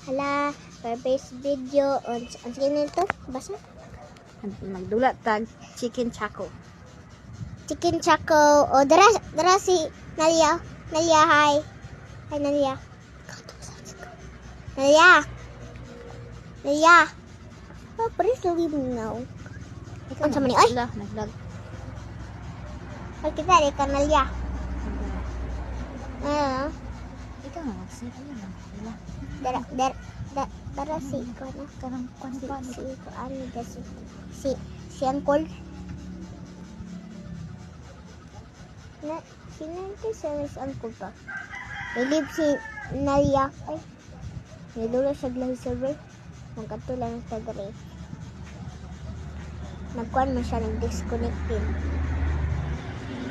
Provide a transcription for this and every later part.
Hala, for first video on sige nito, basa? Magdula tag chicken chaco. Chicken Chaco. O, dara si Nalia. Nalia, hi. Hi, Nalia. Nalia. Nalia. Oh, please leave me now. Ang sama ni, ay! Nag-vlog. Ay, kita, di ka, Nalia. Ano? Ikaw nga, sige lang. Dara si ko na. Kanang Si ko, ano da si Uncle. Sino ito si Uncle pa? Believe si Nalia. Ay, nidulo siya glahi server. Nagkatulang sa dere. Nagkuhan mo siya, nag-disconnected.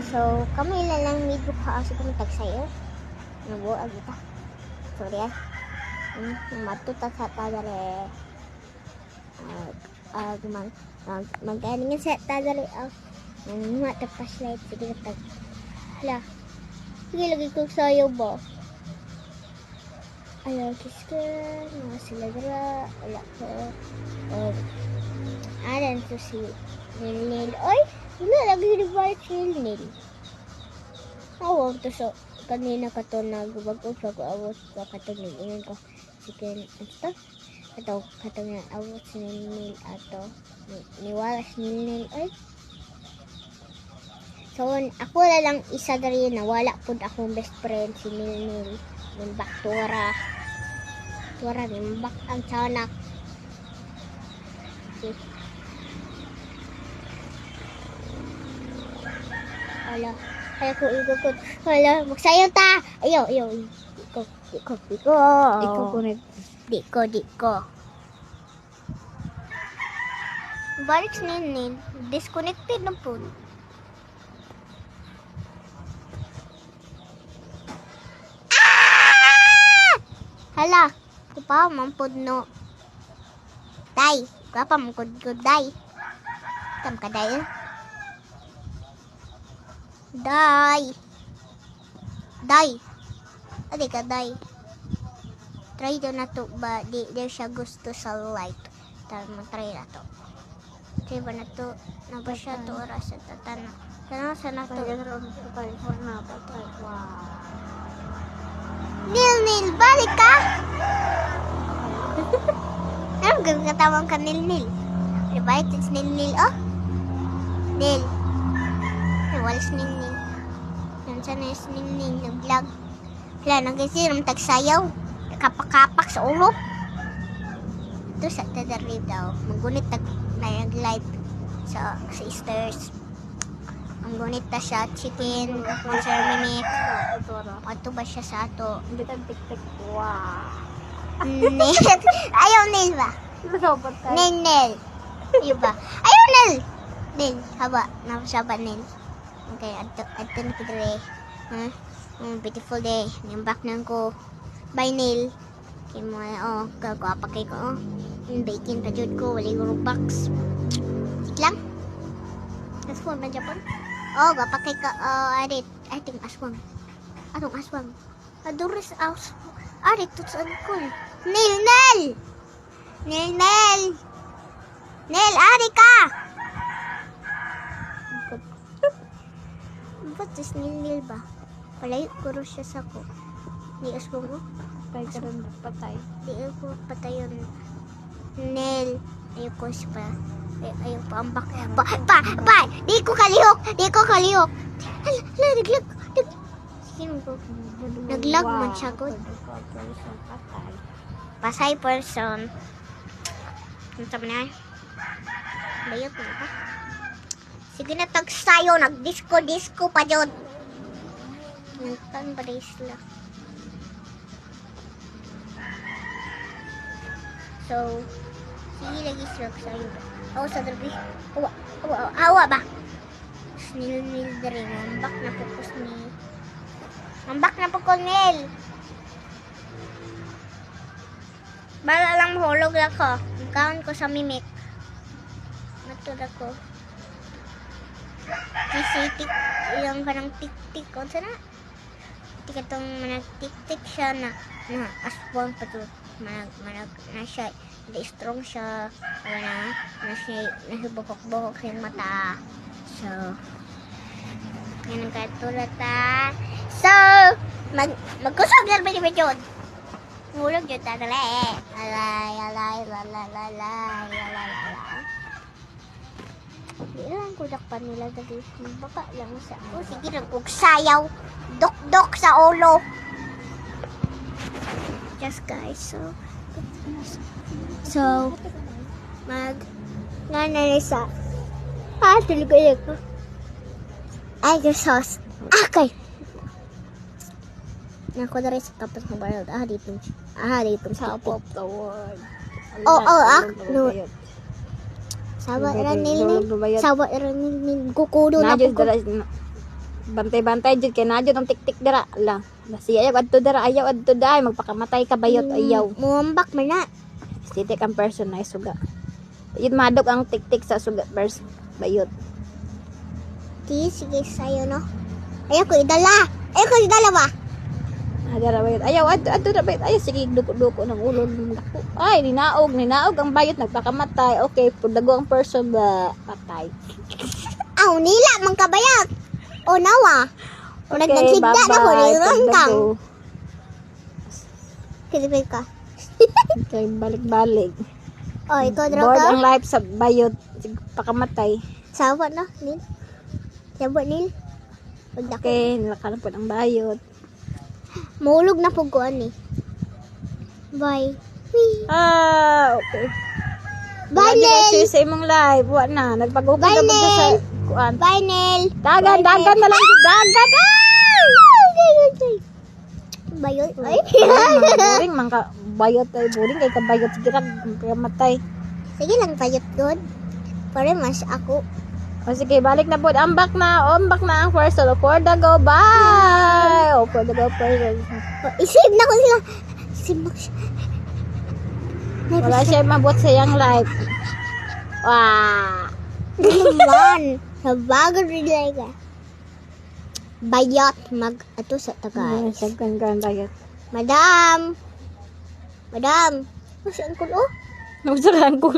So, kami lang medyo kaasi kami tagsayo. Nabuag ita. Sorry ah. Matuta sa tadare. Mag-aningan sa tadare. Nanunga ta flashlight. Sige na tag. Hala. Sige lagi ko sayo ba? Ayaw kiska. Mga sila dara. Wala ko. Adan to si Nil. Oy! Wala lagi nabalik si Nil. Awang to so. Kanina ka to nagubag-ug pag-awot ka katong nilingan ko chicken ato katong nga awot si Nil ato niwalas Nil ay so ako lang isa diri na wala pud akong best friend si Nil nimbak tura nimbak ang sanak ala kaya ko ikot. Wala, magsayaw ta. Ayaw. Iko. Ikaw kunit. Di ko. Balik Nil. Disconnected na po. Hala, kupa mampod no. Day, kupa mampod day. Tam ka day. Adi ka, day. Try do na to ba? Di siya gusto sa light. Try na to. Try ba na to? Na ba siya to oras sa tatana? Sana to? Nil, balik ka! Ano gagawin ka Nil? Balik it's Nil, oh? Nil. Walis Nil. Nandiyan na yung Nil, nag-vlog. Wala, nag-isiram tagsayaw. Kapak-kapak sa ulo. Ito sa tadarib daw. Magunit nag-light sa stairs. Ang gunit na siya, chicken, monster mimic. Ato ba siya sa ato? Tik-tik. Wow. Nil. Ayaw Nil ba? Nil. Ayaw ba? Ayaw Nil. Nil, haba. Napasaba Nil. Okay, ato na pidre. Beautiful day. Nimbak na ko. Bye, Nil. Kaya mo, gagwapa kay ko. Bacon pa dyan ko. Wali ko box. Sit lang. Aswang na Japan. Gwapa kay ka. Ating aswang. Atong aswang. Adoris aswang. Arit, tutsaan ko. Nil! Nil, ari ka! Ba't is Nil ba? Palayo ko rin siya sa ko. Di aswang mo? Patay ka rin patay. Di ako patayon. Nil. Ayoko siya pa. Ayoko pa ang bak. Pa! Di ko kalihok. Hala, naglag. Sino ko? Naglag man siya ko. Pasay person. Ano sabi na? Layot mo ba? Sige na tagsayo. Nag-disco pa dyan. Nagtan ba rin sila? So, sige lagi sila sa'yo. Ako sa drabi. Awa ba? Nil rin. Mambak na pukos ni. Mambak na pukos Nil. Bala lang mahulog ako. Magkaon ko sa mimik. Matod ako. Kisitik. Yung kanang tik-tik. Kung sana? Tikatong manag tik-tik siya na. na aswang pa to. Na siya, hindi strong siya. Na siya, nasibukok-bukok sa mata. So, yan ang katulad ta. So, magkusog lang ba ni Bidyon? Ngulog yun ta dali. Alay. Di lang kudakpan nila dali. Baka lang sa ako. Sige lang kung sayaw. Dok sa ulo. Yes guys, so nanalisa. Tuloy ko. Ay, yung sauce. Okay. Naku na rin sa tapos ng barrel. Dito. Top of the world. No. Sawa rin kukudo na po ko. Bantay-bantay jud kay nadyo ng tik-tik dara la. Basi ayaw adto dara, ayaw adto dai magpakamatay ka bayot ayaw. Muambak man na. Stitik ang person na suga. Yun madok ang tik-tik sa suga person bayot. Sige sa'yo, no? Ayaw ko idala ba? Dara bayot. Ayaw adto dara bayot. Ayaw sige duko-duko ng ulo ng dako. Ay ninaog ang bayot nagpakamatay. Okay, pudago ang person ba patay. Aw, nila man kabayat. O nawa. O nagsigda na ko rin kang. Kilipin ka. Okay, balik-balik. O, ikaw Bored droga. ang life sa bayot. Sige, pakamatay. Sawa na, Nil. Sawa, Nil. Pagdako. Okay, nilakalan po ng bayot. Mahulog na po ko, ani. Bye. Wee. Okay. Bye, Lagi kayo Nel. sa imong live. Wa na. Nagpag-okay Bye, na po sa Nel. kuan. Bye, Nel. Dagan na lang. Dagan. Bayot. Ay. Boring man ka. Bayot ay boring. Kay kabayot. Sige lang. Kamatay. Sige lang, bayot good. Pare, mas ako. O sige, balik na po. Ambak na ang person. For the go. Bye. For the go person. Isip na ko sila. Isip na ko siya. Wala siya mabuot sa iyang life. Wow. Naman. Sa bago rin ka. Bayot. Ato sa tagay. Sagkan ka ang bayot. Madam. Kasi uncle, oh. Nagsarang ko.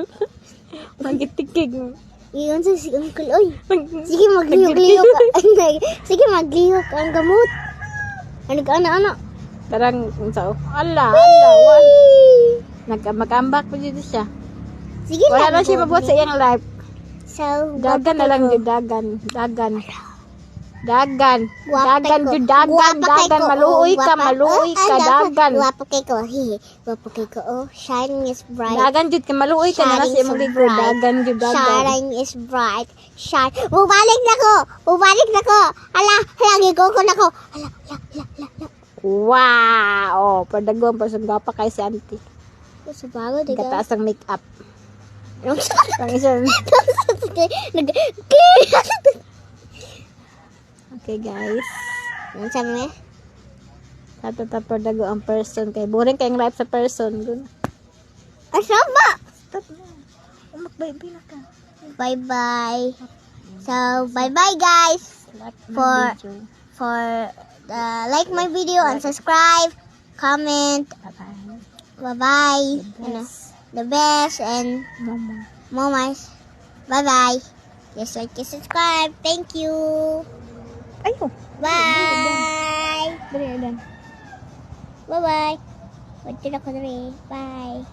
Magitikig mo. Iyon sa si uncle, oy. Sige, magliyok-liyok ka. Sige, magliyok ka ang gamot. Ano ka, ano? Tarang sao. Ala. Mag-ambak po dito siya. Sige Wala lang. na siya mabuot sa iyang life. So, Dagan na lang yun. Dagan. Dagan, maluoy ka, dagan. Guwapo kay ko, guwapo kay ko, oh. Shining is bright. Dagan jud ka, maluoy ka na sa imong ligo. Dagan jud, dagan. Shining is bright. Bubalik na ko. Hala, gigoko na ko. Hala. Wow! Padagong pa sa gapa kay si auntie. Sa bago, diga. Gataas ang make-up. Ang Pang isa. Okay, guys. Ang sabi mo? Tatatapo dago ang person kay boring kayong life sa person dun. Asama! Stop na. Umakbay-bay na ka. Bye-bye. So, bye-bye guys. Like For- my video. Like my video and subscribe, comment, Bye-bye. bye-bye. Yes. The best and Mama. mamas. Bye-bye. Just like and subscribe. Thank you. Ayo. Bye. Dali, dan. Bye-bye. Wala ko na rin. Bye.